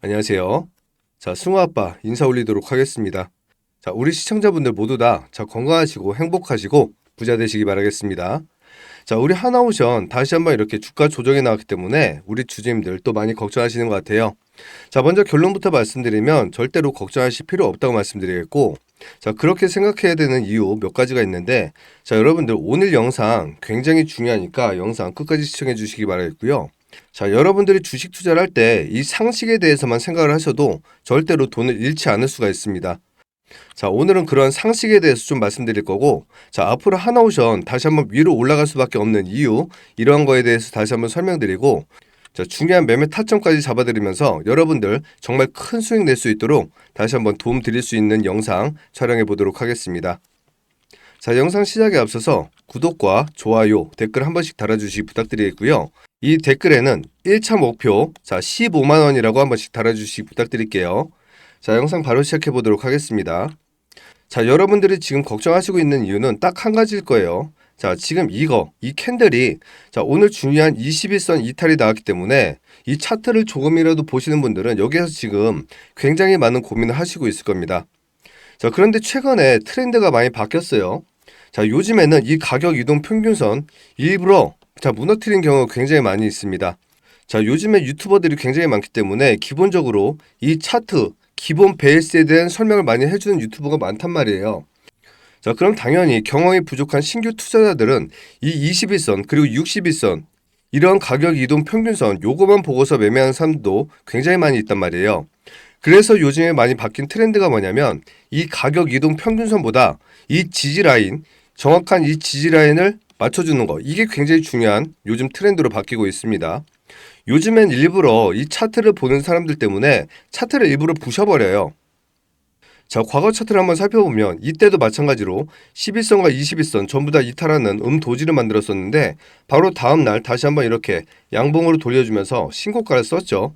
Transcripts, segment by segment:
안녕하세요. 자, 승우 아빠 인사 올리도록 하겠습니다. 자, 우리 시청자분들 모두 다 건강하시고 행복하시고 부자 되시기 바라겠습니다. 자, 우리 하나오션 다시 한번 이렇게 주가 조정이 나왔기 때문에 우리 주주님들 또 많이 걱정하시는 것 같아요. 자, 먼저 결론부터 말씀드리면 절대로 걱정하실 필요 없다고 말씀드리겠고, 자, 그렇게 생각해야 되는 이유 몇 가지가 있는데, 자, 여러분들 오늘 영상 굉장히 중요하니까 영상 끝까지 시청해 주시기 바라겠고요. 자, 여러분들이 주식 투자를 할 때 이 상식에 대해서만 생각을 하셔도 절대로 돈을 잃지 않을 수가 있습니다. 자, 오늘은 그런 상식에 대해서 좀 말씀드릴 거고, 자, 앞으로 하나오션 다시 한번 위로 올라갈 수밖에 없는 이유, 이러한 거에 대해서 다시 한번 설명드리고, 자, 중요한 매매 타점까지 잡아드리면서 여러분들 정말 큰 수익 낼 수 있도록 다시 한번 도움 드릴 수 있는 영상 촬영해 보도록 하겠습니다. 자, 영상 시작에 앞서서 구독과 좋아요, 댓글 한 번씩 달아주시기 부탁드리겠고요. 이 댓글에는 1차 목표, 자, 15만 원이라고 한 번씩 달아주시기 부탁드릴게요. 자, 영상 바로 시작해 보도록 하겠습니다. 자, 여러분들이 지금 걱정하시고 있는 이유는 딱 한 가지일 거예요. 자, 지금 이 캔들이, 자, 오늘 중요한 21선 이탈이 나왔기 때문에 이 차트를 조금이라도 보시는 분들은 여기에서 지금 굉장히 많은 고민을 하시고 있을 겁니다. 자, 그런데 최근에 트렌드가 많이 바뀌었어요. 자, 요즘에는 이 가격 이동 평균선 일부러 무너뜨린 경우가 굉장히 많이 있습니다. 자, 요즘에 유튜버들이 굉장히 많기 때문에 기본적으로 이 차트 기본 베이스에 대한 설명을 많이 해주는 유튜버가 많단 말이에요. 자, 그럼 당연히 경험이 부족한 신규 투자자들은 이 21선 그리고 61선 이런 가격 이동 평균선 요거만 보고서 매매하는 사람도 굉장히 많이 있단 말이에요. 그래서 요즘에 많이 바뀐 트렌드가 뭐냐면 이 가격 이동 평균선보다 이 지지라인, 정확한 이 지지라인을 맞춰주는 거, 이게 굉장히 중요한 요즘 트렌드로 바뀌고 있습니다. 요즘엔 일부러 이 차트를 보는 사람들 때문에 차트를 일부러 부셔버려요. 자, 과거 차트를 한번 살펴보면 이때도 마찬가지로 11선과 21선 전부 다 이탈하는 도지를 만들었었는데 바로 다음날 다시 한번 이렇게 양봉으로 돌려주면서 신고가를 썼죠.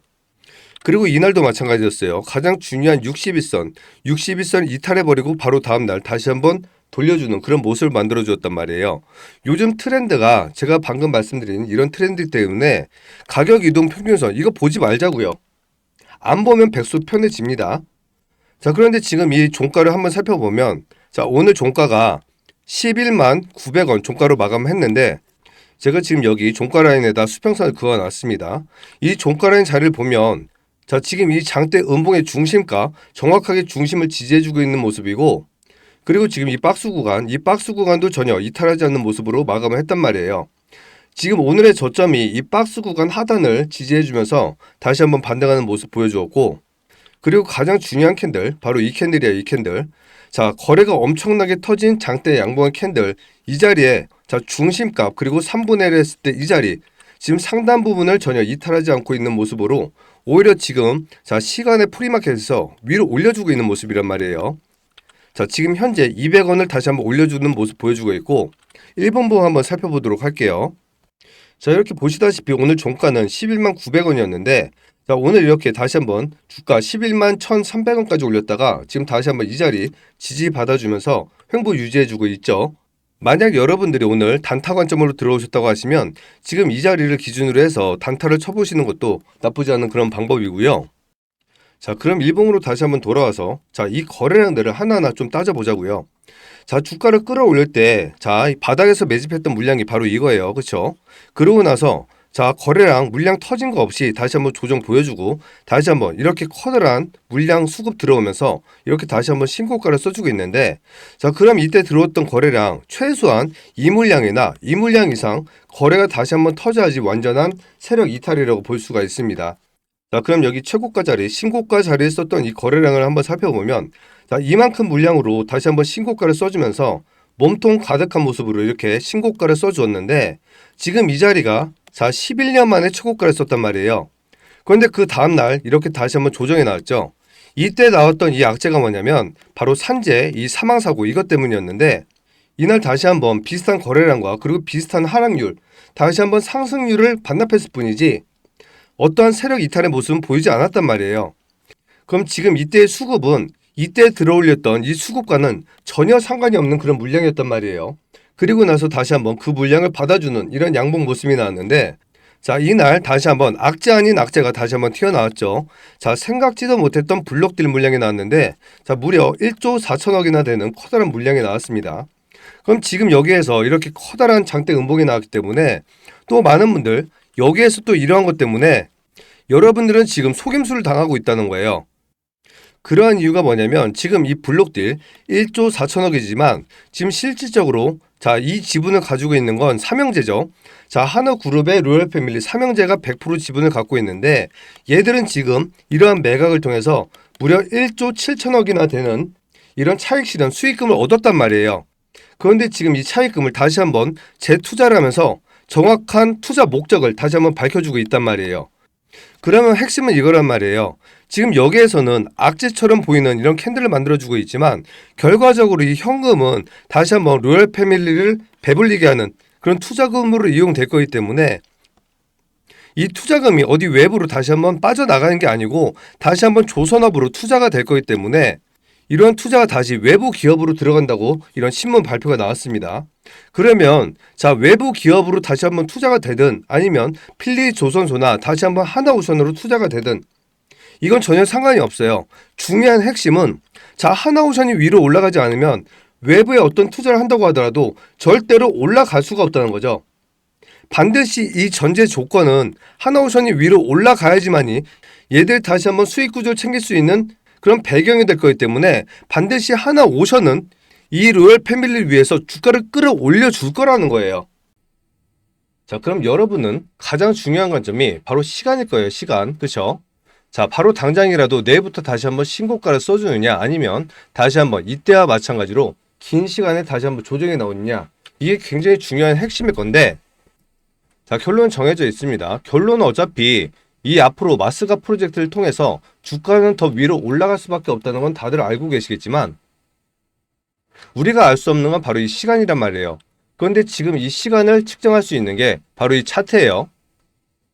그리고 이날도 마찬가지였어요. 가장 중요한 61선 이탈해버리고 바로 다음날 다시 한번 돌려주는 그런 모습을 만들어주었단 말이에요. 요즘 트렌드가 제가 방금 말씀드린 이런 트렌드 때문에 가격 이동 평균선 이거 보지 말자고요. 안 보면 백수 편해집니다. 자, 그런데 지금 이 종가를 한번 살펴보면, 자, 오늘 종가가 11만 900원 종가로 마감했는데 제가 지금 여기 종가 라인에다 수평선을 그어놨습니다. 이 종가 라인 자리를 보면, 자, 지금 이 장대 음봉의 중심가 정확하게 중심을 지지해주고 있는 모습이고, 그리고 지금 이 박스 구간도 전혀 이탈하지 않는 모습으로 마감을 했단 말이에요. 지금 오늘의 저점이 이 박스 구간 하단을 지지해주면서 다시 한번 반등하는 모습 보여주었고, 그리고 가장 중요한 캔들, 바로 이 캔들이에요, 이 캔들. 자, 거래가 엄청나게 터진 장대 양봉의 캔들, 이 자리에 자, 중심값 그리고 3분의 1 했을 때 이 자리, 지금 상단 부분을 전혀 이탈하지 않고 있는 모습으로 오히려 지금 자, 시간의 프리마켓에서 위로 올려주고 있는 모습이란 말이에요. 자, 지금 현재 200원을 다시 한번 올려주는 모습 보여주고 있고, 1분봉 한번 살펴보도록 할게요. 자, 이렇게 보시다시피 오늘 종가는 11만 900원이었는데, 자, 오늘 이렇게 다시 한번 주가 11만 1,300원까지 올렸다가 지금 다시 한번 이 자리 지지받아주면서 횡보 유지해주고 있죠. 만약 여러분들이 오늘 단타 관점으로 들어오셨다고 하시면 지금 이 자리를 기준으로 해서 단타를 쳐보시는 것도 나쁘지 않은 그런 방법이고요. 자, 그럼 일봉으로 다시 한번 돌아와서 자, 이 거래량들을 하나하나 좀 따져보자고요. 자, 주가를 끌어올릴 때 자, 이 바닥에서 매집했던 물량이 바로 이거예요. 그렇죠? 그러고 나서 자, 거래량 물량 터진 거 없이 다시 한번 조정 보여주고 다시 한번 이렇게 커다란 물량 수급 들어오면서 이렇게 다시 한번 신고가를 써주고 있는데, 자, 그럼 이때 들어왔던 거래량 최소한 이 물량이나 이 물량 이상 거래가 다시 한번 터져야지 완전한 세력 이탈이라고 볼 수가 있습니다. 자, 그럼 여기 최고가 자리, 신고가 자리에 썼던 이 거래량을 한번 살펴보면, 자, 이만큼 물량으로 다시 한번 신고가를 써주면서 몸통 가득한 모습으로 이렇게 신고가를 써주었는데, 지금 이 자리가 자, 11년 만에 최고가를 썼단 말이에요. 그런데 그 다음날 이렇게 다시 한번 조정이 나왔죠. 이때 나왔던 이 악재가 뭐냐면 바로 산재, 이 사망사고 이것 때문이었는데, 이날 다시 한번 비슷한 거래량과 그리고 비슷한 하락률, 다시 한번 상승률을 반납했을 뿐이지 어떠한 세력 이탈의 모습은 보이지 않았단 말이에요. 그럼 지금 이때의 수급은 이때 들어올렸던 이 수급과는 전혀 상관이 없는 그런 물량이었단 말이에요. 그리고 나서 다시 한번 그 물량을 받아주는 이런 양봉 모습이 나왔는데, 자, 이날 다시 한번 악재 아닌 악재가 다시 한번 튀어나왔죠. 자, 생각지도 못했던 블록딜 물량이 나왔는데, 자, 무려 1조 4천억이나 되는 커다란 물량이 나왔습니다. 그럼 지금 여기에서 이렇게 커다란 장대 음봉이 나왔기 때문에 또 많은 분들 여기에서 또 이러한 것 때문에 여러분들은 지금 속임수를 당하고 있다는 거예요. 그러한 이유가 뭐냐면 지금 이 블록딜 1조 4천억이지만 지금 실질적으로 자, 이 지분을 가지고 있는 건 삼형제죠. 자, 하나그룹의 로열패밀리 삼형제가 100% 지분을 갖고 있는데 얘들은 지금 이러한 매각을 통해서 무려 1조 7천억이나 되는 이런 차익 실현 수익금을 얻었단 말이에요. 그런데 지금 이 차익금을 다시 한번 재투자를 하면서 정확한 투자 목적을 다시 한번 밝혀주고 있단 말이에요. 그러면 핵심은 이거란 말이에요. 지금 여기에서는 악재처럼 보이는 이런 캔들을 만들어주고 있지만 결과적으로 이 현금은 다시 한번 로열 패밀리를 배불리게 하는 그런 투자금으로 이용될 거기 때문에 이 투자금이 어디 외부로 다시 한번 빠져나가는 게 아니고 다시 한번 조선업으로 투자가 될 거기 때문에 이런 투자가 다시 외부 기업으로 들어간다고 이런 신문 발표가 나왔습니다. 그러면 자, 외부 기업으로 다시 한번 투자가 되든 아니면 필리조선소나 다시 한번 하나오션으로 투자가 되든 이건 전혀 상관이 없어요. 중요한 핵심은 자, 하나오션이 위로 올라가지 않으면 외부에 어떤 투자를 한다고 하더라도 절대로 올라갈 수가 없다는 거죠. 반드시 이 전제 조건은 하나오션이 위로 올라가야지만이 얘들 다시 한번 수익 구조를 챙길 수 있는 그런 배경이 될 거기 때문에 반드시 하나오션은 이 로열 패밀리를 위해서 주가를 끌어올려 줄 거라는 거예요. 자, 그럼 여러분은 가장 중요한 관점이 바로 시간일 거예요. 시간. 그쵸? 자, 바로 당장이라도 내일부터 다시 한번 신고가를 써주느냐 아니면 다시 한번 이때와 마찬가지로 긴 시간에 다시 한번 조정이 나오느냐 이게 굉장히 중요한 핵심일 건데 자, 결론은 정해져 있습니다. 결론은 어차피 이 앞으로 마스가 프로젝트를 통해서 주가는 더 위로 올라갈 수밖에 없다는 건 다들 알고 계시겠지만 우리가 알 수 없는 건 바로 이 시간이란 말이에요. 그런데 지금 이 시간을 측정할 수 있는 게 바로 이 차트예요.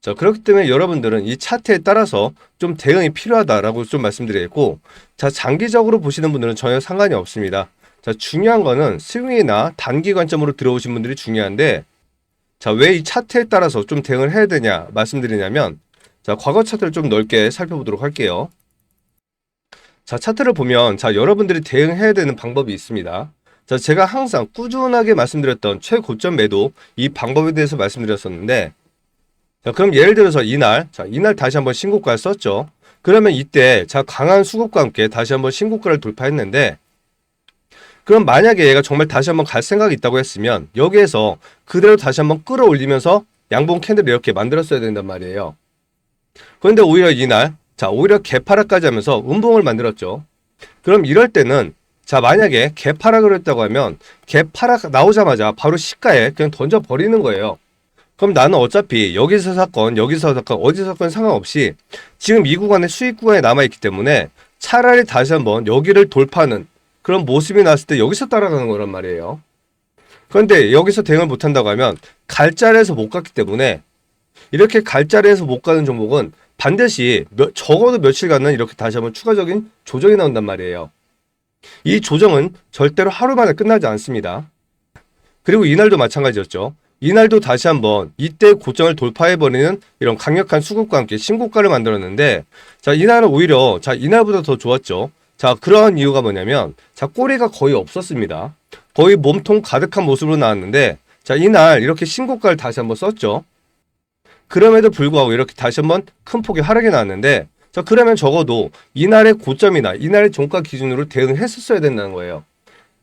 자, 그렇기 때문에 여러분들은 이 차트에 따라서 좀 대응이 필요하다라고 좀 말씀드리겠고 자, 장기적으로 보시는 분들은 전혀 상관이 없습니다. 자, 중요한 거는 스윙이나 단기 관점으로 들어오신 분들이 중요한데 자, 왜 이 차트에 따라서 좀 대응을 해야 되냐 말씀드리냐면 자, 과거 차트를 좀 넓게 살펴보도록 할게요. 자, 차트를 보면 자, 여러분들이 대응해야 되는 방법이 있습니다. 자, 제가 항상 꾸준하게 말씀드렸던 최고점 매도 이 방법에 대해서 말씀드렸었는데 자, 그럼 예를 들어서 이날 다시 한번 신고가를 썼죠. 그러면 이때 자, 강한 수급과 함께 다시 한번 신고가를 돌파했는데 그럼 만약에 얘가 정말 다시 한번 갈 생각이 있다고 했으면 여기에서 그대로 다시 한번 끌어올리면서 양봉 캔들을 이렇게 만들었어야 된단 말이에요. 그런데 오히려 이날 오히려 개파락까지 하면서 음봉을 만들었죠. 그럼 이럴 때는 자, 만약에 개파락을 했다고 하면 개파락 나오자마자 바로 시가에 그냥 던져버리는 거예요. 그럼 나는 어차피 여기서 사건 어디서 사건 상관없이 지금 이 구간에 수익 구간에 남아있기 때문에 차라리 다시 한번 여기를 돌파하는 그런 모습이 났을 때 여기서 따라가는 거란 말이에요. 그런데 여기서 대응을 못한다고 하면 갈 자리에서 못 갔기 때문에 이렇게 갈 자리에서 못 가는 종목은 반드시 적어도 며칠간은 이렇게 다시 한번 추가적인 조정이 나온단 말이에요. 이 조정은 절대로 하루 만에 끝나지 않습니다. 그리고 이날도 마찬가지였죠. 이날도 다시 한번 이때 고점을 돌파해버리는 이런 강력한 수급과 함께 신고가를 만들었는데 자, 이날은 오히려 자, 이날보다 더 좋았죠. 자, 그러한 이유가 뭐냐면 자, 꼬리가 거의 없었습니다. 거의 몸통 가득한 모습으로 나왔는데 자, 이날 이렇게 신고가를 다시 한번 썼죠. 그럼에도 불구하고 이렇게 다시 한번 큰 폭의 하락이 나왔는데 자, 그러면 적어도 이날의 고점이나 이날의 종가 기준으로 대응했었어야 된다는 거예요.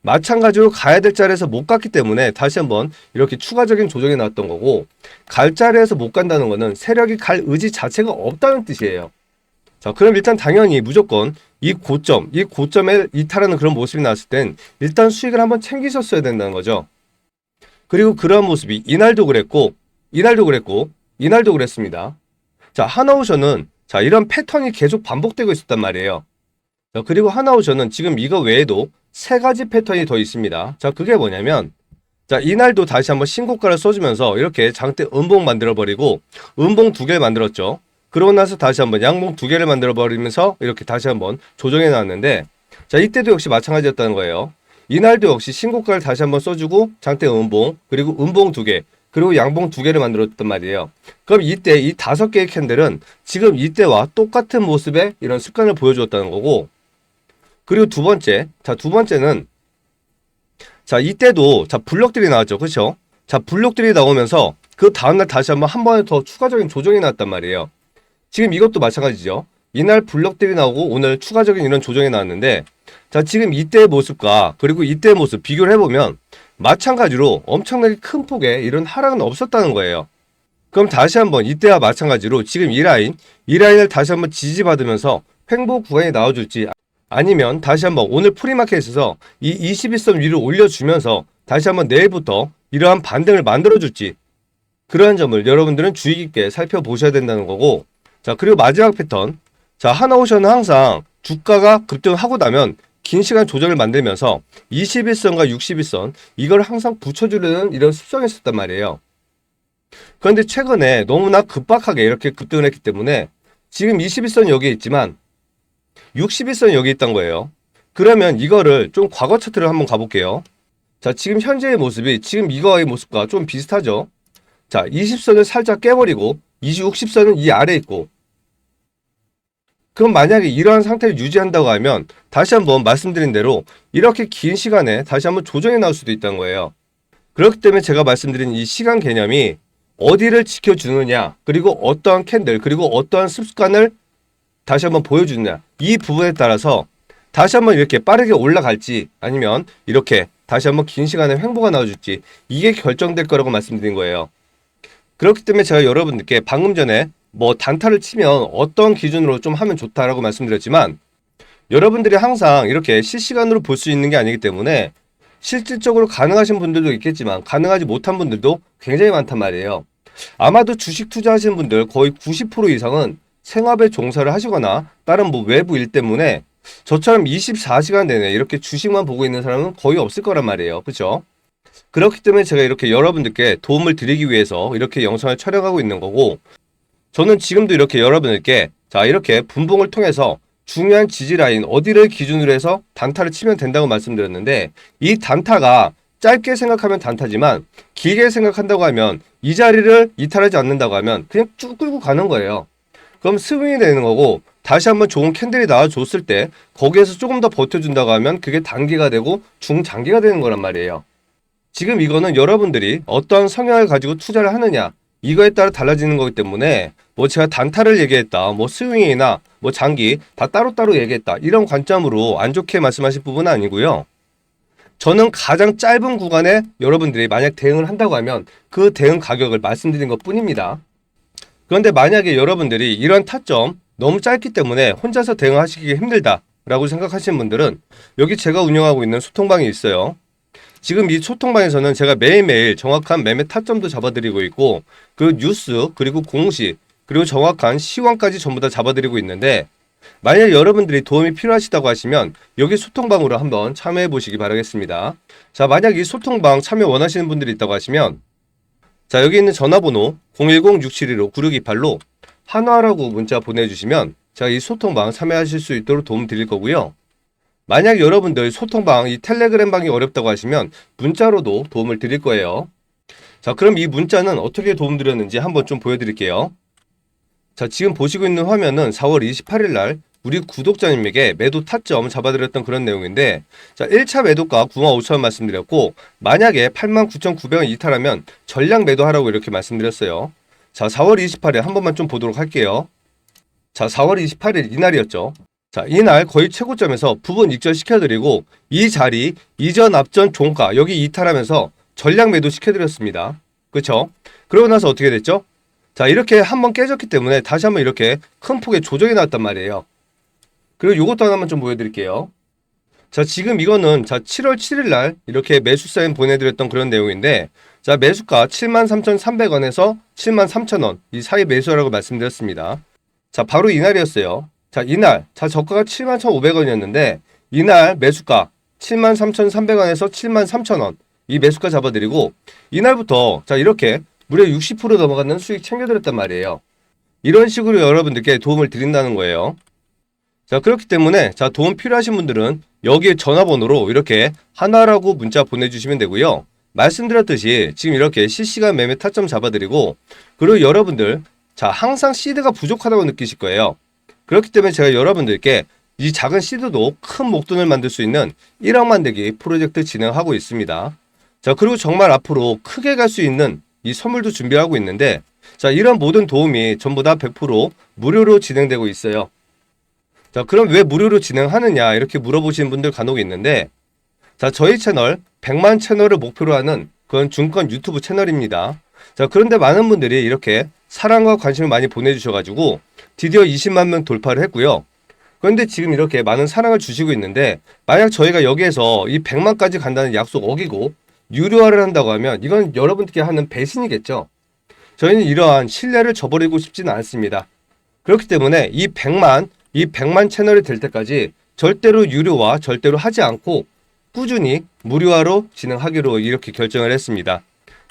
마찬가지로 가야 될 자리에서 못 갔기 때문에 다시 한번 이렇게 추가적인 조정이 나왔던 거고 갈 자리에서 못 간다는 거는 세력이 갈 의지 자체가 없다는 뜻이에요. 자, 그럼 일단 당연히 무조건 이 고점에 이탈하는 그런 모습이 나왔을 땐 일단 수익을 한번 챙기셨어야 된다는 거죠. 그리고 그러한 모습이 이날도 그랬고 이날도 그랬습니다. 자, 하나오션은 자, 이런 패턴이 계속 반복되고 있었단 말이에요. 자, 그리고 하나오션은 지금 이거 외에도 세 가지 패턴이 더 있습니다. 자, 그게 뭐냐면 자, 이날도 다시 한번 신고가를 써주면서 이렇게 장대 음봉 만들어버리고 음봉 두 개를 만들었죠. 그러고 나서 다시 한번 양봉 두 개를 만들어버리면서 이렇게 다시 한번 조정해 놨는데 자, 이때도 역시 마찬가지였다는 거예요. 이날도 역시 신고가를 다시 한번 써주고 장대 음봉 그리고 음봉 두 개 그리고 양봉 2개를 만들었단 말이에요. 그럼 이때 이 5개의 캔들은 지금 이때와 똑같은 모습의 이런 습관을 보여주었다는 거고, 그리고 두 번째는 자, 이때도 자, 블록들이 나왔죠. 그렇죠? 자, 블록들이 나오면서 그 다음날 다시 한 번에 더 추가적인 조정이 나왔단 말이에요. 지금 이것도 마찬가지죠. 이날 블록들이 나오고 오늘 추가적인 이런 조정이 나왔는데, 자, 지금 이때의 모습과 그리고 이때의 모습 비교를 해보면 마찬가지로 엄청나게 큰 폭의 이런 하락은 없었다는 거예요. 그럼 다시 한번 이때와 마찬가지로 지금 이 라인을 다시 한번 지지받으면서 횡보 구간이 나와줄지, 아니면 다시 한번 오늘 프리마켓에서 이 21선 위를 올려주면서 다시 한번 내일부터 이러한 반등을 만들어줄지, 그러한 점을 여러분들은 주의 깊게 살펴보셔야 된다는 거고, 자, 그리고 마지막 패턴. 자, 하나오션은 항상 주가가 급등하고 나면 긴 시간 조정을 만들면서 21선과 61선 이걸 항상 붙여주려는 이런 습성이 있었단 말이에요. 그런데 최근에 너무나 급박하게 이렇게 급등을 했기 때문에 지금 21선 여기에 있지만 61선 여기 있단 거예요. 그러면 이거를 좀 과거 차트를 한번 가볼게요. 자, 지금 현재의 모습이 지금 이거의 모습과 좀 비슷하죠. 자, 20선을 살짝 깨버리고 60선은 이 아래에 있고, 그럼 만약에 이러한 상태를 유지한다고 하면 다시 한번 말씀드린 대로 이렇게 긴 시간에 다시 한번 조정이 나올 수도 있다는 거예요. 그렇기 때문에 제가 말씀드린 이 시간 개념이 어디를 지켜주느냐, 그리고 어떠한 캔들, 그리고 어떠한 습관을 다시 한번 보여주느냐, 이 부분에 따라서 다시 한번 이렇게 빠르게 올라갈지 아니면 이렇게 다시 한번 긴 시간에 횡보가 나와줄지, 이게 결정될 거라고 말씀드린 거예요. 그렇기 때문에 제가 여러분들께 방금 전에 뭐 단타를 치면 어떤 기준으로 좀 하면 좋다라고 말씀드렸지만, 여러분들이 항상 이렇게 실시간으로 볼 수 있는 게 아니기 때문에 실질적으로 가능하신 분들도 있겠지만 가능하지 못한 분들도 굉장히 많단 말이에요. 아마도 주식 투자하시는 분들 거의 90% 이상은 생업에 종사를 하시거나 다른 뭐 외부 일 때문에 저처럼 24시간 내내 이렇게 주식만 보고 있는 사람은 거의 없을 거란 말이에요. 그렇죠? 그렇기 때문에 제가 이렇게 여러분들께 도움을 드리기 위해서 이렇게 영상을 촬영하고 있는 거고, 저는 지금도 이렇게 여러분들께 자, 이렇게 분봉을 통해서 중요한 지지라인 어디를 기준으로 해서 단타를 치면 된다고 말씀드렸는데, 이 단타가 짧게 생각하면 단타지만 길게 생각한다고 하면 이 자리를 이탈하지 않는다고 하면 그냥 쭉 끌고 가는 거예요. 그럼 스윙이 되는 거고, 다시 한번 좋은 캔들이 나와줬을 때 거기에서 조금 더 버텨준다고 하면 그게 단기가 되고 중장기가 되는 거란 말이에요. 지금 이거는 여러분들이 어떠한 성향을 가지고 투자를 하느냐, 이거에 따라 달라지는 거기 때문에 뭐 제가 단타를 얘기했다, 뭐 스윙이나 뭐 장기 다 따로따로 얘기했다, 이런 관점으로 안 좋게 말씀하실 부분은 아니고요. 저는 가장 짧은 구간에 여러분들이 만약 대응을 한다고 하면 그 대응 가격을 말씀드린 것 뿐입니다. 그런데 만약에 여러분들이 이런 타점 너무 짧기 때문에 혼자서 대응하시기 힘들다 라고 생각하시는 분들은 여기 제가 운영하고 있는 소통방이 있어요. 지금 이 소통방에서는 제가 매일매일 정확한 매매 타점도 잡아드리고 있고, 그 뉴스, 그리고 공시, 그리고 정확한 시황까지 전부 다 잡아드리고 있는데, 만약 여러분들이 도움이 필요하시다고 하시면 여기 소통방으로 한번 참여해 보시기 바라겠습니다. 자, 만약 이 소통방 참여 원하시는 분들이 있다고 하시면 자, 여기 있는 전화번호 010-671-9628로 한화라고 문자 보내주시면 제가 이 소통방 참여하실 수 있도록 도움 드릴 거고요. 만약 여러분들 소통방, 이 텔레그램 방이 어렵다고 하시면 문자로도 도움을 드릴 거예요. 자, 그럼 이 문자는 어떻게 도움 드렸는지 한번 좀 보여드릴게요. 자, 지금 보시고 있는 화면은 4월 28일 날 우리 구독자님에게 매도 타점 잡아드렸던 그런 내용인데, 자, 1차 매도가 95,000원 말씀드렸고, 만약에 89,900원 이탈하면 전량 매도하라고 이렇게 말씀드렸어요. 자, 4월 28일 한 번만 좀 보도록 할게요. 자, 4월 28일 이날이었죠. 자, 이날 거의 최고점에서 부분 익절 시켜드리고, 이 자리 이전 앞전 종가 여기 이탈하면서 전량 매도 시켜드렸습니다. 그쵸? 그러고 나서 어떻게 됐죠? 자, 이렇게 한번 깨졌기 때문에 다시 한번 이렇게 큰 폭의 조정이 나왔단 말이에요. 그리고 이것도 하나만 좀 보여드릴게요. 자, 지금 이거는 자 7월 7일 날 이렇게 매수 사인 보내드렸던 그런 내용인데, 자, 매수가 73,300원에서 73,000원 이 사이 매수라고 말씀드렸습니다. 자, 바로 이날이었어요. 자, 이날 자 저가가 71,500원이었는데 이날 매수가 73,300원에서 73,000원 이 매수가 잡아드리고, 이날부터 자 이렇게 무려 60% 넘어가는 수익 챙겨드렸단 말이에요. 이런 식으로 여러분들께 도움을 드린다는 거예요. 자, 그렇기 때문에 자 도움 필요하신 분들은 여기 전화번호로 이렇게 하나라고 문자 보내주시면 되고요. 말씀드렸듯이 지금 이렇게 실시간 매매 타점 잡아드리고, 그리고 여러분들 자 항상 시드가 부족하다고 느끼실 거예요. 그렇기 때문에 제가 여러분들께 이 작은 시드도 큰 목돈을 만들 수 있는 1억 만들기 프로젝트 진행하고 있습니다. 자, 그리고 정말 앞으로 크게 갈 수 있는 이 선물도 준비하고 있는데, 자, 이런 모든 도움이 전부 다 100% 무료로 진행되고 있어요. 자, 그럼 왜 무료로 진행하느냐 이렇게 물어보시는 분들 간혹 있는데, 자, 저희 채널 100만 채널을 목표로 하는 그런 증권 유튜브 채널입니다. 자, 그런데 많은 분들이 이렇게 사랑과 관심을 많이 보내주셔가지고 드디어 20만 명 돌파를 했고요. 그런데 지금 이렇게 많은 사랑을 주시고 있는데, 만약 저희가 여기에서 이 100만까지 간다는 약속 어기고 유료화를 한다고 하면 이건 여러분께 하는 배신이겠죠. 저희는 이러한 신뢰를 저버리고 싶지는 않습니다. 그렇기 때문에 이 100만 채널이 될 때까지 절대로 유료화 절대로 하지 않고 꾸준히 무료화로 진행하기로 이렇게 결정을 했습니다.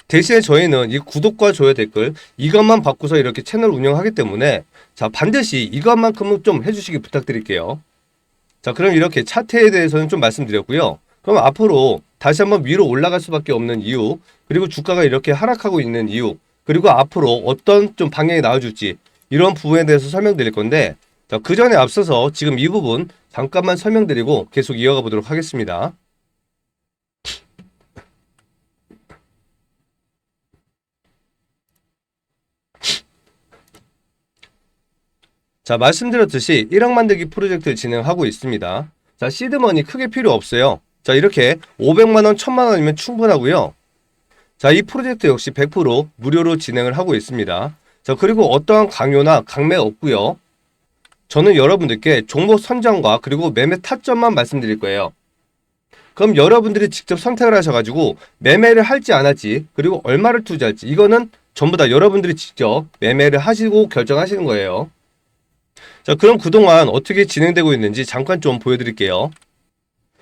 대신에 저희는 이 구독과 좋아요 댓글 이것만 받고서 이렇게 채널 운영하기 때문에, 자, 반드시 이것만큼은 좀 해주시기 부탁드릴게요. 자, 그럼 이렇게 차트에 대해서는 좀 말씀드렸고요. 그럼 앞으로 다시 한번 위로 올라갈 수밖에 없는 이유, 그리고 주가가 이렇게 하락하고 있는 이유, 그리고 앞으로 어떤 좀 방향이 나와줄지 이런 부분에 대해서 설명드릴 건데, 자, 그 전에 앞서서 지금 이 부분 잠깐만 설명드리고 계속 이어가 보도록 하겠습니다. 자, 말씀드렸듯이 1억 만들기 프로젝트를 진행하고 있습니다. 자, 시드머니 크게 필요 없어요. 자, 이렇게 500만원, 1000만원이면 충분하고요. 자, 이 프로젝트 역시 100% 무료로 진행을 하고 있습니다. 자, 그리고 어떠한 강요나 강매 없고요. 저는 여러분들께 종목 선정과 그리고 매매 타점만 말씀드릴 거예요. 그럼 여러분들이 직접 선택을 하셔가지고 매매를 할지 안 할지, 그리고 얼마를 투자할지, 이거는 전부 다 여러분들이 직접 매매를 하시고 결정하시는 거예요. 자, 그럼 그동안 어떻게 진행되고 있는지 잠깐 좀 보여드릴게요.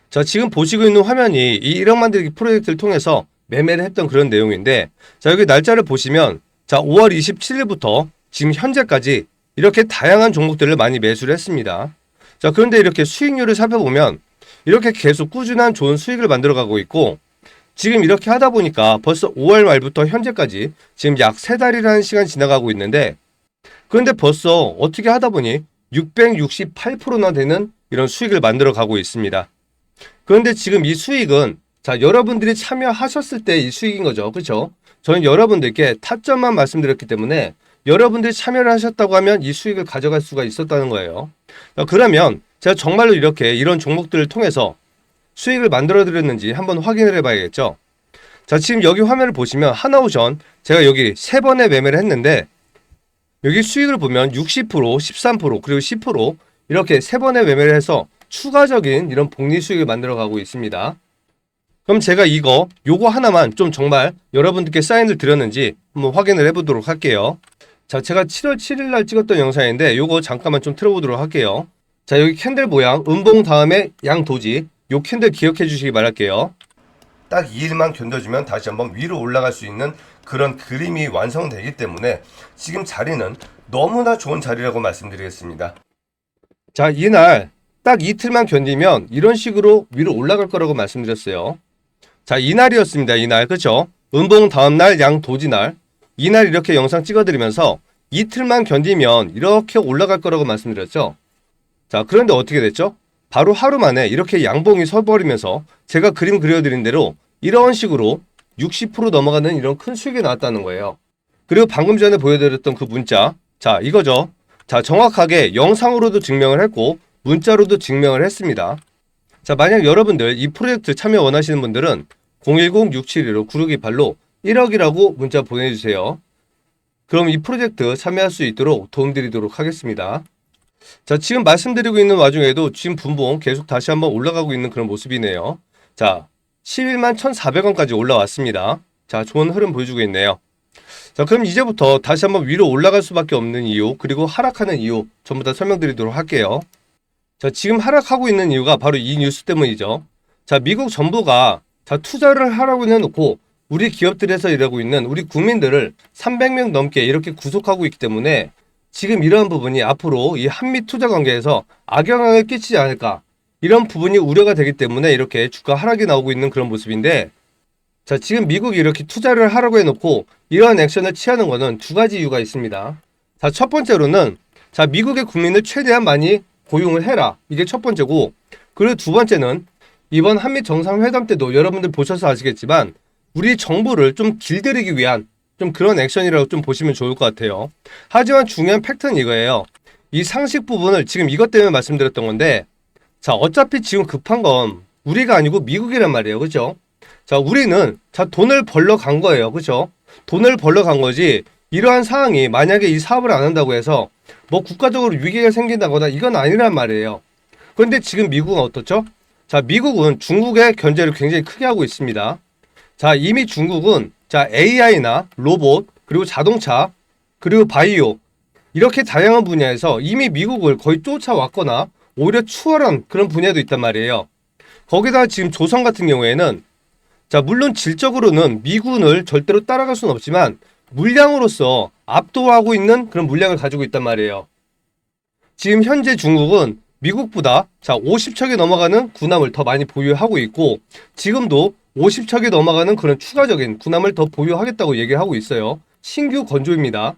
자, 지금 보시고 있는 화면이 이 1억 만들기 프로젝트를 통해서 매매를 했던 그런 내용인데, 자, 여기 날짜를 보시면, 자, 5월 27일부터 지금 현재까지 이렇게 다양한 종목들을 많이 매수를 했습니다. 자, 그런데 이렇게 수익률을 살펴보면 이렇게 계속 꾸준한 좋은 수익을 만들어가고 있고, 지금 이렇게 하다 보니까 벌써 5월 말부터 현재까지 지금 약 3달이라는 시간이 지나가고 있는데, 그런데 벌써 어떻게 하다 보니 668%나 되는 이런 수익을 만들어 가고 있습니다. 그런데 지금 이 수익은, 자, 여러분들이 참여하셨을 때 이 수익인 거죠. 그렇죠? 저는 여러분들께 타점만 말씀드렸기 때문에 여러분들이 참여를 하셨다고 하면 이 수익을 가져갈 수가 있었다는 거예요. 자, 그러면 제가 정말로 이렇게 이런 종목들을 통해서 수익을 만들어 드렸는지 한번 확인을 해봐야겠죠. 자, 지금 여기 화면을 보시면 하나오션 제가 여기 3번의 매매를 했는데, 여기 수익을 보면 60%, 13%, 그리고 10% 이렇게 3번의 매매를 해서 추가적인 이런 복리 수익을 만들어 가고 있습니다. 그럼 제가 요거 하나만 좀 정말 여러분들께 사인을 드렸는지 한번 확인을 해보도록 할게요. 자, 제가 7월 7일 날 찍었던 영상인데 요거 잠깐만 좀 틀어보도록 할게요. 자, 여기 캔들 모양 음봉 다음에 양도지, 요 캔들 기억해 주시기 바랄게요. 딱 2일만 견뎌주면 다시 한번 위로 올라갈 수 있는 그런 그림이 완성되기 때문에 지금 자리는 너무나 좋은 자리라고 말씀드리겠습니다. 자, 이날 딱 이틀만 견디면 이런 식으로 위로 올라갈 거라고 말씀드렸어요. 자, 이날이었습니다. 이날, 그렇죠? 음봉 다음날 양도지날, 이날 이렇게 영상 찍어드리면서 이틀만 견디면 이렇게 올라갈 거라고 말씀드렸죠. 자, 그런데 어떻게 됐죠? 바로 하루 만에 이렇게 양봉이 서버리면서 제가 그림 그려드린 대로 이런 식으로 60% 넘어가는 이런 큰 수익이 나왔다는 거예요. 그리고 방금 전에 보여드렸던 그 문자, 자, 이거죠. 자, 정확하게 영상으로도 증명을 했고 문자로도 증명을 했습니다. 자, 만약 여러분들 이 프로젝트 참여 원하시는 분들은 010-671-9628로 1억이라고 문자 보내주세요. 그럼 이 프로젝트 참여할 수 있도록 도움드리도록 하겠습니다. 자, 지금 말씀드리고 있는 와중에도 지금 분봉 계속 다시 한번 올라가고 있는 그런 모습이네요. 자, 11만 1,400원까지 올라왔습니다. 자, 좋은 흐름 보여주고 있네요. 자, 그럼 이제부터 다시 한번 위로 올라갈 수밖에 없는 이유, 그리고 하락하는 이유 전부 다 설명드리도록 할게요. 자, 지금 하락하고 있는 이유가 바로 이 뉴스 때문이죠. 자, 미국 정부가 자, 투자를 하라고 해놓고 우리 기업들에서 일하고 있는 우리 국민들을 300명 넘게 이렇게 구속하고 있기 때문에 지금 이러한 부분이 앞으로 이 한미 투자 관계에서 악영향을 끼치지 않을까, 이런 부분이 우려가 되기 때문에 이렇게 주가 하락이 나오고 있는 그런 모습인데, 자, 지금 미국이 이렇게 투자를 하라고 해놓고 이러한 액션을 취하는 것은 두 가지 이유가 있습니다. 자, 첫 번째로는 자, 미국의 국민을 최대한 많이 고용을 해라. 이게 첫 번째고, 그리고 두 번째는 이번 한미 정상회담 때도 여러분들 보셔서 아시겠지만 우리 정부를 좀 길들이기 위한 좀 그런 액션이라고 좀 보시면 좋을 것 같아요. 하지만 중요한 팩트는 이거예요. 이 상식 부분을 지금 이것 때문에 말씀드렸던 건데, 자, 어차피 지금 급한 건 우리가 아니고 미국이란 말이에요. 그죠? 자, 우리는 자, 돈을 벌러 간 거예요. 그죠? 돈을 벌러 간 거지, 이러한 상황이 만약에 이 사업을 안 한다고 해서 뭐 국가적으로 위기가 생긴다거나 이건 아니란 말이에요. 그런데 지금 미국은 어떻죠? 자, 미국은 중국의 견제를 굉장히 크게 하고 있습니다. 자, 이미 중국은 자, AI나 로봇, 그리고 자동차, 그리고 바이오, 이렇게 다양한 분야에서 이미 미국을 거의 쫓아왔거나 오히려 추월한 그런 분야도 있단 말이에요. 거기다 지금 조선 같은 경우에는 자, 물론 질적으로는 미군을 절대로 따라갈 수는 없지만 물량으로서 압도하고 있는 그런 물량을 가지고 있단 말이에요. 지금 현재 중국은 미국보다 자, 50척이 넘어가는 군함을 더 많이 보유하고 있고, 지금도 50척이 넘어가는 그런 추가적인 군함을 더 보유하겠다고 얘기를 하고 있어요. 신규 건조입니다.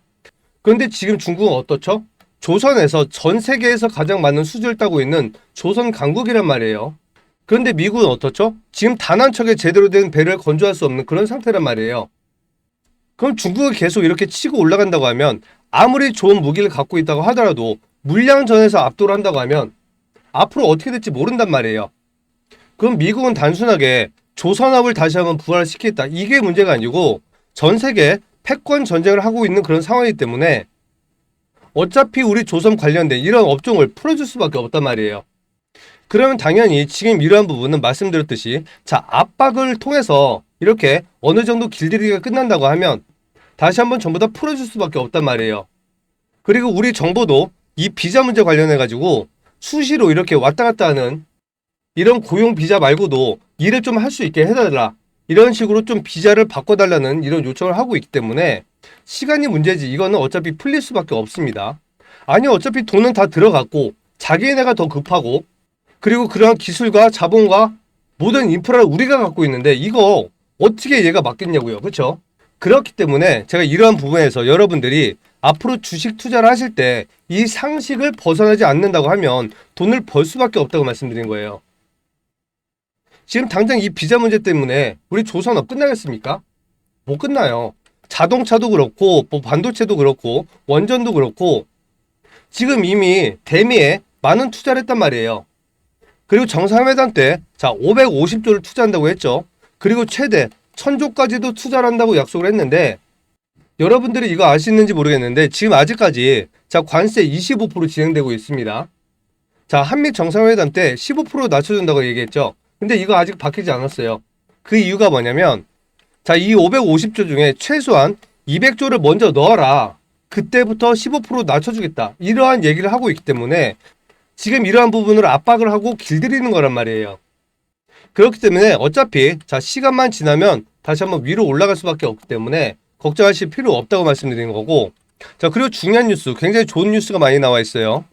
그런데 지금 중국은 어떻죠? 조선에서 전 세계에서 가장 많은 수주를 따고 있는 조선 강국이란 말이에요. 그런데 미국은 어떻죠? 지금 단 한 척의 제대로 된 배를 건조할 수 없는 그런 상태란 말이에요. 그럼 중국이 계속 이렇게 치고 올라간다고 하면, 아무리 좋은 무기를 갖고 있다고 하더라도 물량전에서 압도를 한다고 하면 앞으로 어떻게 될지 모른단 말이에요. 그럼 미국은 단순하게 조선업을 다시 한번 부활시키겠다, 이게 문제가 아니고 전 세계 패권 전쟁을 하고 있는 그런 상황이기 때문에 어차피 우리 조선 관련된 이런 업종을 풀어줄 수밖에 없단 말이에요. 그러면 당연히 지금 이러한 부분은 말씀드렸듯이 자, 압박을 통해서 이렇게 어느 정도 길들이기가 끝난다고 하면 다시 한번 전부 다 풀어줄 수밖에 없단 말이에요. 그리고 우리 정부도 이 비자 문제 관련해 가지고 수시로 이렇게 왔다 갔다 하는 이런 고용 비자 말고도 일을 좀 할 수 있게 해달라, 이런 식으로 좀 비자를 바꿔달라는 이런 요청을 하고 있기 때문에 시간이 문제지 이거는 어차피 풀릴 수밖에 없습니다. 아니, 어차피 돈은 다 들어갔고 자기네가 더 급하고, 그리고 그러한 기술과 자본과 모든 인프라를 우리가 갖고 있는데 이거 어떻게 얘가 맡겠냐고요. 그렇죠? 그렇기 때문에 제가 이러한 부분에서 여러분들이 앞으로 주식 투자를 하실 때 이 상식을 벗어나지 않는다고 하면 돈을 벌 수밖에 없다고 말씀드린 거예요. 지금 당장 이 비자 문제 때문에 우리 조선업 끝나겠습니까? 못 끝나요. 자동차도 그렇고 뭐 반도체도 그렇고 원전도 그렇고 지금 이미 대미에 많은 투자를 했단 말이에요. 그리고 정상회담 때 자, 550조를 투자한다고 했죠. 그리고 최대 1000조까지도 투자를 한다고 약속을 했는데, 여러분들이 이거 아시는지 모르겠는데 지금 아직까지 자, 관세 25% 진행되고 있습니다. 자, 한미 정상회담 때 15% 낮춰준다고 얘기했죠. 근데 이거 아직 바뀌지 않았어요. 그 이유가 뭐냐면 자, 이 550조 중에 최소한 200조를 먼저 넣어라, 그때부터 15% 낮춰주겠다, 이러한 얘기를 하고 있기 때문에 지금 이러한 부분을 압박을 하고 길들이는 거란 말이에요. 그렇기 때문에 어차피 자, 시간만 지나면 다시 한번 위로 올라갈 수밖에 없기 때문에 걱정하실 필요 없다고 말씀드리는 거고, 자, 그리고 중요한 뉴스, 굉장히 좋은 뉴스가 많이 나와 있어요.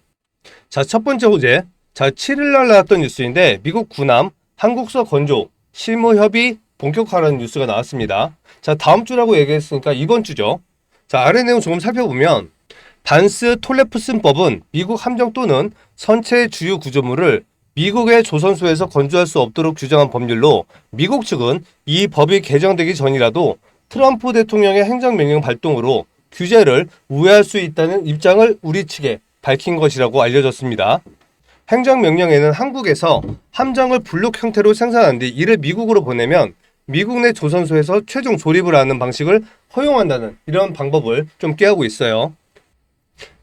자, 첫 번째 호재, 자, 7일날 나왔던 뉴스인데 미국 군함 한국서 건조 실무 협의 본격화라는 뉴스가 나왔습니다. 자, 다음 주라고 얘기했으니까 이번 주죠. 자, 아래 내용 조금 살펴보면 반스 톨레프슨법은 미국 함정 또는 선체의 주요 구조물을 미국의 조선소에서 건조할 수 없도록 규정한 법률로, 미국 측은 이 법이 개정되기 전이라도 트럼프 대통령의 행정명령 발동으로 규제를 우회할 수 있다는 입장을 우리 측에 밝힌 것이라고 알려졌습니다. 행정명령에는 한국에서 함정을 블록 형태로 생산한 뒤 이를 미국으로 보내면 미국 내 조선소에서 최종 조립을 하는 방식을 허용한다는 이런 방법을 좀 꾀하고 있어요.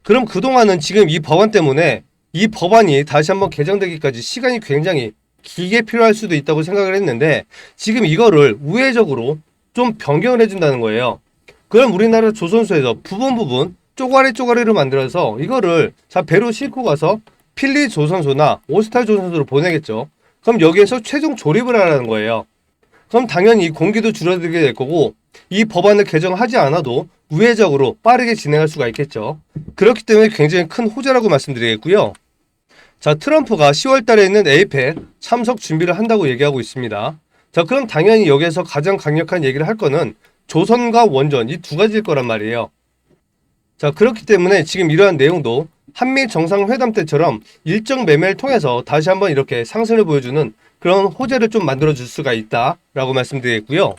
그럼 그동안은 지금 이 법안 때문에 이 법안이 다시 한번 개정되기까지 시간이 굉장히 길게 필요할 수도 있다고 생각을 했는데 지금 이거를 우회적으로 좀 변경을 해준다는 거예요. 그럼 우리나라 조선소에서 부분 쪼가리로 만들어서 이거를 자, 배로 싣고 가서 필리 조선소나 오스탈 조선소로 보내겠죠. 그럼 여기에서 최종 조립을 하라는 거예요. 그럼 당연히 공기도 줄어들게 될 거고 이 법안을 개정하지 않아도 우회적으로 빠르게 진행할 수가 있겠죠. 그렇기 때문에 굉장히 큰 호재라고 말씀드리겠고요. 자, 트럼프가 10월 달에 있는 에이펙 참석 준비를 한다고 얘기하고 있습니다. 자, 그럼 당연히 여기에서 가장 강력한 얘기를 할 거는 조선과 원전 이 두 가지일 거란 말이에요. 자, 그렇기 때문에 지금 이러한 내용도 한미 정상회담 때처럼 일정 매매를 통해서 다시 한번 이렇게 상승을 보여주는 그런 호재를 좀 만들어줄 수가 있다라고 말씀드리겠고요.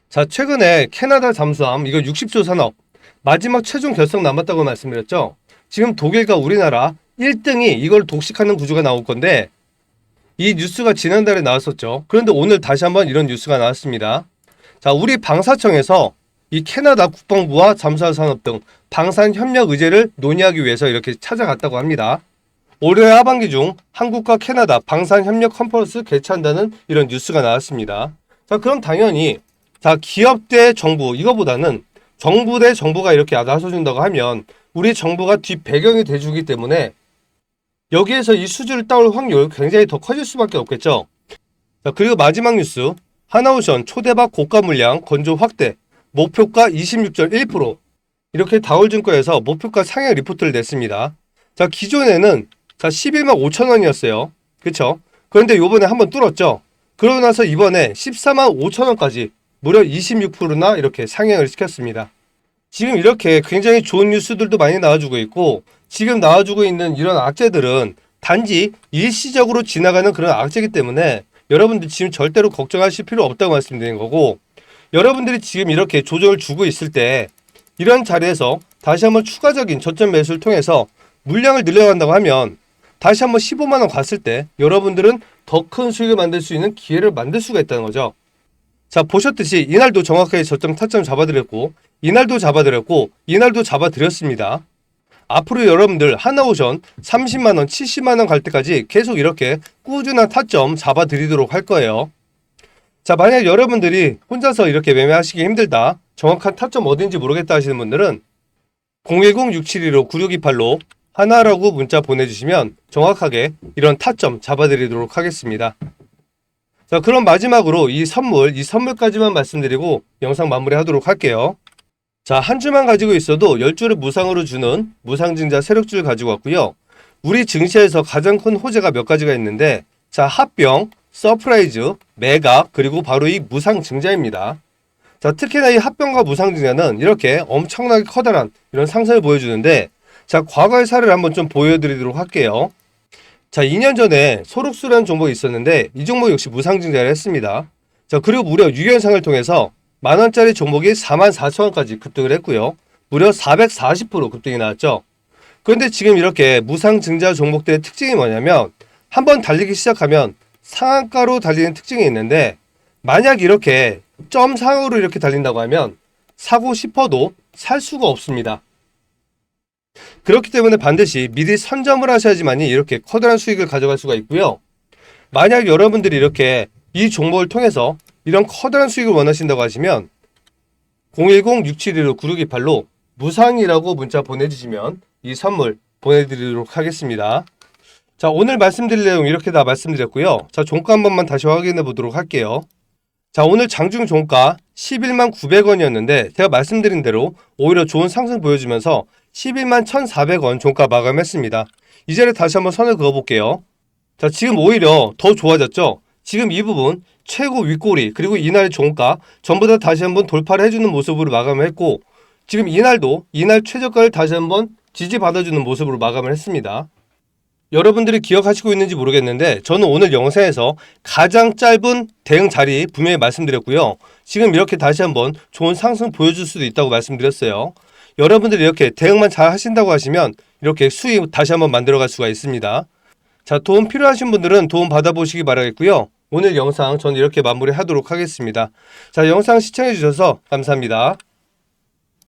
자, 최근에 캐나다 잠수함 이거 60조 산업 마지막 최종 결성 남았다고 말씀드렸죠. 지금 독일과 우리나라 1등이 이걸 독식하는 구조가 나올 건데 이 뉴스가 지난달에 나왔었죠. 그런데 오늘 다시 한번 이런 뉴스가 나왔습니다. 자, 우리 방사청에서 이 캐나다 국방부와 잠수함 산업 등 방산 협력 의제를 논의하기 위해서 이렇게 찾아갔다고 합니다. 올해 하반기 중 한국과 캐나다 방산 협력 컨퍼런스 개최한다는 이런 뉴스가 나왔습니다. 자, 그럼 당연히 자, 기업 대 정부 이거보다는 정부 대 정부가 이렇게 나서준다고 하면 우리 정부가 뒷배경이 돼주기 때문에 여기에서 이 수주를 따올 확률 굉장히 더 커질 수밖에 없겠죠. 자, 그리고 마지막 뉴스 하나오션 초대박 고가 물량 건조 확대 목표가 26.1% 이렇게 다올증권에서 목표가 상향 리포트를 냈습니다. 자, 기존에는 자 11만 5천 원이었어요. 그쵸? 그런데 요번에 한번 뚫었죠. 그러고 나서 이번에 14만 5천 원까지 무려 26%나 이렇게 상향을 시켰습니다. 지금 이렇게 굉장히 좋은 뉴스들도 많이 나와주고 있고 지금 나와주고 있는 이런 악재들은 단지 일시적으로 지나가는 그런 악재이기 때문에 여러분들 지금 절대로 걱정하실 필요 없다고 말씀드리는 거고 여러분들이 지금 이렇게 조정을 주고 있을 때 이런 자리에서 다시 한번 추가적인 저점 매수를 통해서 물량을 늘려간다고 하면 다시 한번 15만원 갔을 때 여러분들은 더 큰 수익을 만들 수 있는 기회를 만들 수가 있다는 거죠. 자, 보셨듯이 이날도 정확하게 저점 타점 잡아드렸고 이날도 잡아드렸고 이날도 잡아드렸습니다. 앞으로 여러분들 하나오션 30만원 70만원 갈 때까지 계속 이렇게 꾸준한 타점 잡아드리도록 할 거예요. 자, 만약 여러분들이 혼자서 이렇게 매매하시기 힘들다 정확한 타점 어딘지 모르겠다 하시는 분들은 010-6715-9628로 하나라고 문자 보내주시면 정확하게 이런 타점 잡아드리도록 하겠습니다. 자, 그럼 마지막으로 이 선물까지만 말씀드리고 영상 마무리하도록 할게요. 자, 한 주만 가지고 있어도 10주를 무상으로 주는 무상증자 세력주를 가지고 왔고요. 우리 증시에서 가장 큰 호재가 몇 가지가 있는데 자, 합병, 서프라이즈, 매각, 그리고 바로 이 무상증자입니다. 자, 특히나 이 합병과 무상증자는 이렇게 엄청나게 커다란 이런 상승을 보여주는데 자, 과거의 사례를 한번 좀 보여드리도록 할게요. 자, 2년 전에 소록수라는 종목이 있었는데 이 종목 역시 무상증자를 했습니다. 자, 그리고 무려 6연상을 통해서 만원짜리 종목이 44,000원까지 급등을 했고요. 무려 440% 급등이 나왔죠. 그런데 지금 이렇게 무상증자 종목들의 특징이 뭐냐면 한번 달리기 시작하면 상한가로 달리는 특징이 있는데 만약 이렇게 점 상으로 이렇게 달린다고 하면 사고 싶어도 살 수가 없습니다. 그렇기 때문에 반드시 미리 선점을 하셔야지만이 이렇게 커다란 수익을 가져갈 수가 있고요. 만약 여러분들이 이렇게 이 종목을 통해서 이런 커다란 수익을 원하신다고 하시면 010-6715-9628로 무상이라고 문자 보내주시면 이 선물 보내드리도록 하겠습니다. 자, 오늘 말씀드릴 내용 이렇게 다 말씀드렸고요. 자, 종가 한 번만 다시 확인해 보도록 할게요. 자, 오늘 장중 종가 11만 900원이었는데 제가 말씀드린 대로 오히려 좋은 상승 보여주면서 11만 1,400원 종가 마감했습니다. 이 자리에 다시 한번 선을 그어볼게요. 자, 지금 오히려 더 좋아졌죠? 지금 이 부분 최고 윗꼬리 그리고 이날의 종가 전부 다 다시 한번 돌파를 해주는 모습으로 마감을 했고 지금 이날도 이날 최저가를 다시 한번 지지받아주는 모습으로 마감을 했습니다. 여러분들이 기억하시고 있는지 모르겠는데 저는 오늘 영상에서 가장 짧은 대응 자리 분명히 말씀드렸고요. 지금 이렇게 다시 한번 좋은 상승 보여줄 수도 있다고 말씀드렸어요. 여러분들이 이렇게 대응만 잘 하신다고 하시면 이렇게 수익 다시 한번 만들어갈 수가 있습니다. 자, 도움 필요하신 분들은 도움 받아보시기 바라겠고요. 오늘 영상 저는 이렇게 마무리하도록 하겠습니다. 자, 영상 시청해주셔서 감사합니다.